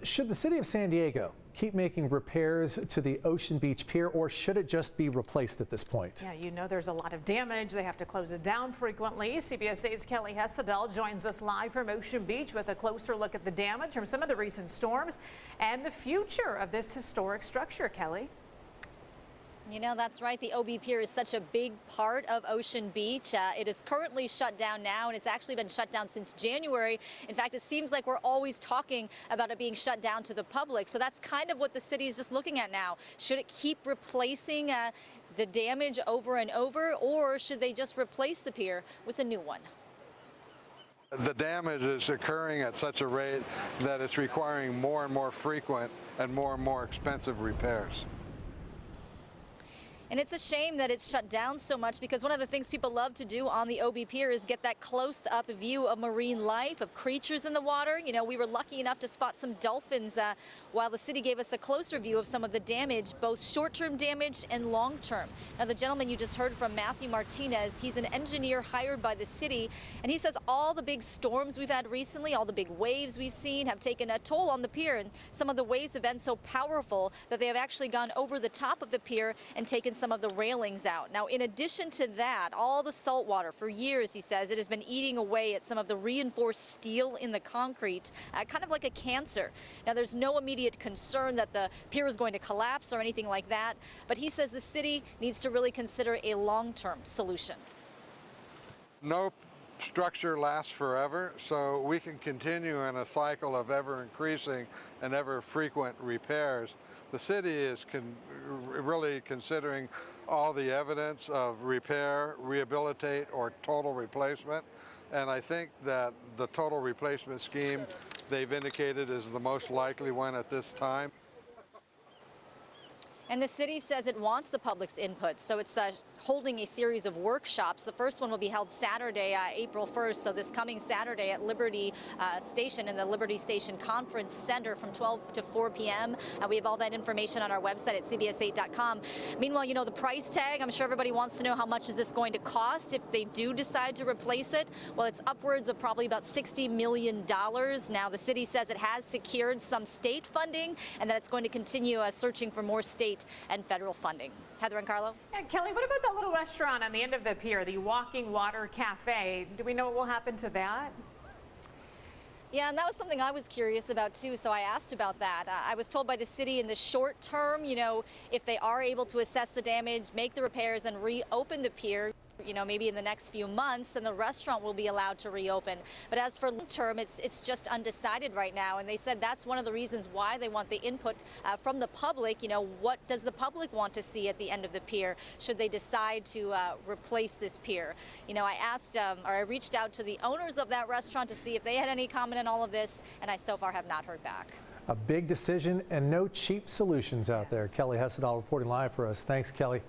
Should the city of San Diego keep making repairs to the Ocean Beach Pier, or should it just be replaced at this point? Yeah, you know there's a lot of damage. They have to close it down frequently. CBS 8's Kelly Hessedal joins us live from Ocean Beach with a closer look at the damage from some of the recent storms and the future of this historic structure. Kelly. You know, that's right. The OB Pier is such a big part of Ocean Beach. It is currently shut down now, and it's actually been shut down since January. In fact, it seems like we're always talking about it being shut down to the public. So that's kind of what the city is just looking at now. Should it keep replacing the damage over and over, or should they just replace the pier with a new one? The damage is occurring at such a rate that it's requiring more and more frequent and more expensive repairs. And it's a shame that it's shut down so much, because one of the things people love to do on the OB Pier is get that close-up view of marine life, of creatures in the water. You know, we were lucky enough to spot some dolphins while the city gave us a closer view of some of the damage, both short-term damage and long-term. Now, the gentleman you just heard from, Matthew Martinez, he's an engineer hired by the city, and he says all the big storms we've had recently, all the big waves we've seen have taken a toll on the pier, and some of the waves have been so powerful that they have actually gone over the top of the pier and taken some of the railings out. Now, in addition to that, all the salt water, for years, he says, it has been eating away at some of the reinforced steel in the concrete, kind of like a cancer. Now, there's no immediate concern that the pier is going to collapse or anything like that, but he says the city needs to really consider a long-term solution. No structure lasts forever, so we can continue in a cycle of ever increasing and ever frequent repairs. The city is really considering all the evidence of repair, rehabilitate, or total replacement. And I think that the total replacement scheme they've indicated is the most likely one at this time. And the city says it wants the public's input, so it's holding a series of workshops. The first one will be held Saturday, April 1st, so this coming Saturday at Liberty Station in the Liberty Station Conference Center from 12 to 4 p.m. We have all that information on our website at cbs8.com. Meanwhile, you know, the price tag, I'm sure everybody wants to know how much is this going to cost if they do decide to replace it. Well, it's upwards of probably about $60 million. Now, the city says it has secured some state funding and that it's going to continue searching for more state and federal funding. Heather and Carlo? Yeah, Kelly, what about that little restaurant on the end of the pier, the Walking Water Cafe? Do we know what will happen to that? Yeah, and that was something I was curious about too, so I asked about that. I was told by the city in the short term, you know, if they are able to assess the damage, make the repairs, and reopen the pier, you know, maybe in the next few months, then the restaurant will be allowed to reopen. But as for long term, it's just undecided right now. And they said that's one of the reasons why they want the input from the public. You know, what does the public want to see at the end of the pier should they decide to replace this pier? You know, I asked, or I reached out to the owners of that restaurant to see if they had any comment on all of this, and I so far have not heard back. A big decision and no cheap solutions out there. Kelly Hessedal reporting live for us. Thanks, Kelly.